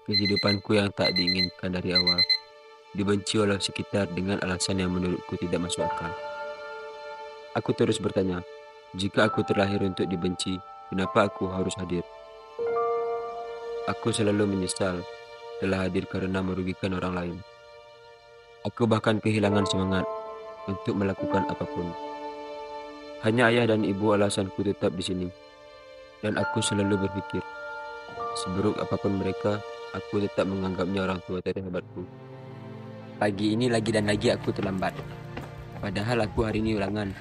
Kehidupanku yang tak diinginkan dari awal, dibenci oleh sekitar dengan alasan yang menurutku tidak masuk akal. Aku terus bertanya, jika aku terlahir untuk dibenci, kenapa aku harus hadir? Aku selalu menyesal telah hadir karena merugikan orang lain. Aku bahkan kehilangan semangat untuk melakukan apapun. Hanya ayah dan ibu alasanku tetap di sini, dan aku selalu berpikir, seburuk apapun mereka, aku tetap menganggapnya orang tua terhebatku. Pagi ini lagi dan lagi aku terlambat. Padahal aku hari ini ulangan.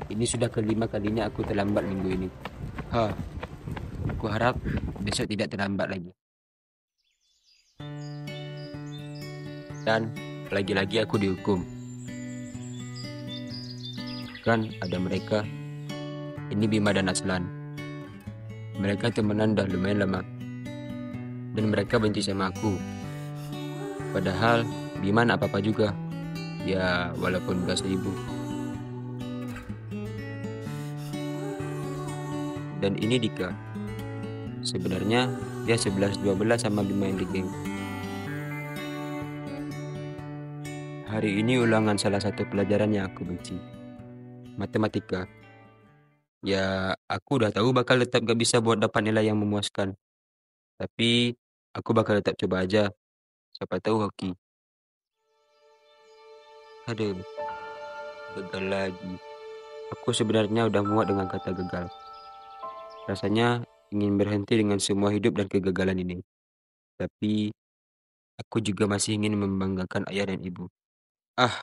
Ini sudah kelima kalinya aku terlambat minggu ini. Aku harap besok tidak terlambat lagi. Dan lagi-lagi aku dihukum. Kan ada mereka. Ini Bima dan Aslan. Mereka temenan dah lumayan lama. Dan mereka benci sama aku. Padahal Bima nak apa-apa juga. Ya walaupun gak seibu. Dan ini Dika. Sebenarnya dia 11-12 sama Bima yang di geng. Hari ini ulangan salah satu pelajaran yang aku benci. Matematika. Ya, aku udah tahu bakal tetap gak bisa buat dapat nilai yang memuaskan. Tapi, aku bakal tetap coba aja. Siapa tahu hoki. Aduh, gagal lagi. Aku sebenarnya udah muak dengan kata gagal. Rasanya ingin berhenti dengan semua hidup dan kegagalan ini. Tapi, aku juga masih ingin membanggakan ayah dan ibu. Ah,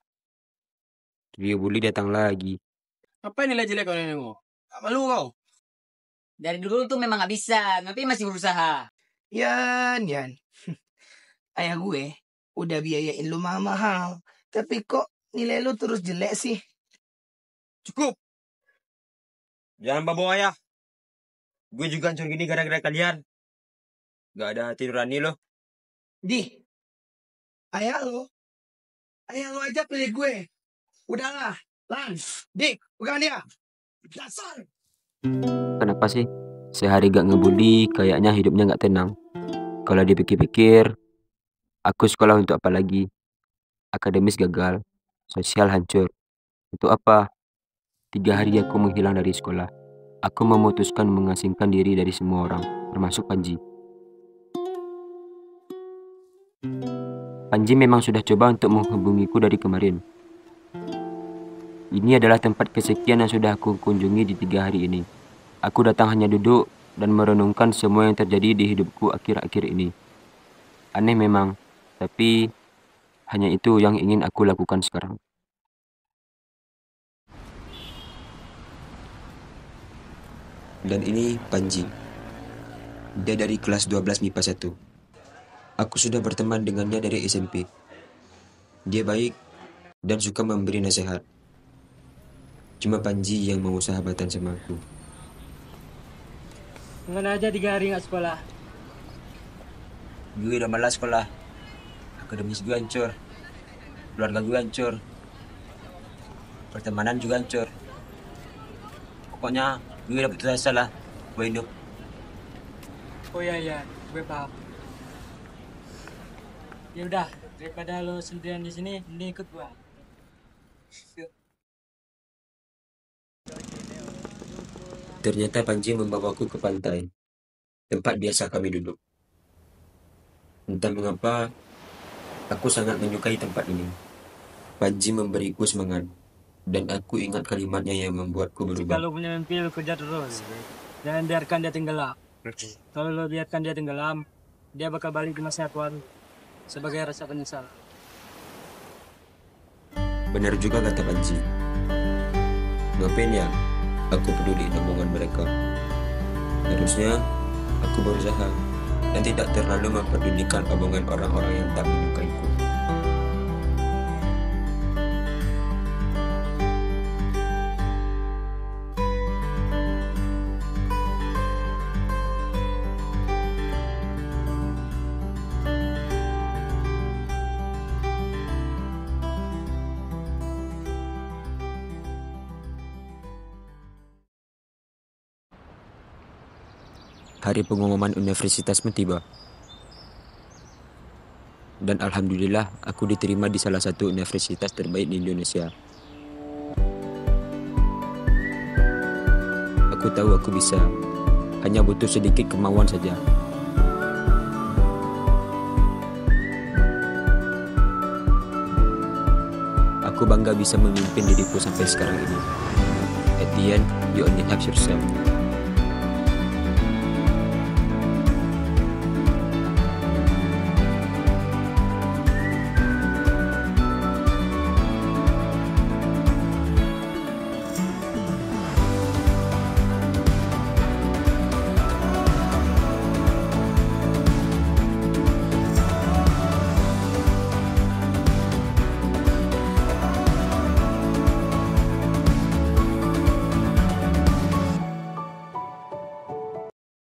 Rio Bully datang lagi. Apa nilai jelek kau nenekmu? Gak malu kau? Dari dulu tuh memang gak bisa, tapi masih berusaha. Yan. Ayah gue udah biayain lu mahal-mahal. Tapi kok nilai lu terus jelek sih? Cukup. Jangan bawa ayah. Gue juga hancur gini gara-gara kalian. Gak ada hati nurani loh. Di, ayah lu aja pilih gue. Udahlah, Lans, Dik, pegang dia. Dasar. Kenapa sih? Sehari gak ngebully, kayaknya hidupnya gak tenang. Kalau dipikir-pikir, aku sekolah untuk apa lagi? Akademis gagal, sosial hancur. Untuk apa? 3 hari aku menghilang dari sekolah. Aku memutuskan mengasingkan diri dari semua orang, termasuk Panji. Panji memang sudah coba untuk menghubungiku dari kemarin. Ini adalah tempat kesekian yang sudah aku kunjungi di 3 hari ini. Aku datang hanya duduk dan merenungkan semua yang terjadi di hidupku akhir-akhir ini. Aneh memang, tapi hanya itu yang ingin aku lakukan sekarang. Dan ini Panji. Dia dari kelas 12 MIPA 1. Aku sudah berteman dengannya dari SMP. Dia baik dan suka memberi nasihat. Cuma Panji yang mau sahabatan sama aku. Mana aja 3 hari gak sekolah? Gue udah malas sekolah. Akademis gue hancur. Keluarga gue hancur. Pertemanan juga hancur. Pokoknya gue udah putus asa lah buat hidup. Oh iya, gue paham. Ya udah, daripada lo sendirian di sini, mending ikut gua. Ternyata Panji membawaku ke pantai, tempat biasa kami duduk. Entah mengapa, aku sangat menyukai tempat ini. Panji memberiku semangat, dan aku ingat kalimatnya yang membuatku berubah. Kalau punya mimpi, lo kerja terus. Jangan biarkan dia tenggelam. Kalau lo biarkan dia tenggelam, dia bakal balik ke masa tua sebagai rasa penyesalan. Benar juga kata Panji. Ngapain ya aku peduli omongan mereka? Harusnya aku berusaha dan tidak terlalu memperdulikan omongan orang-orang yang tak menyukaiku. Hari pengumuman universitas tiba. Dan alhamdulillah aku diterima di salah satu universitas terbaik di Indonesia. Aku tahu aku bisa, hanya butuh sedikit kemauan saja. Aku bangga bisa memimpin diriku sampai sekarang ini. At the end, you only have yourself.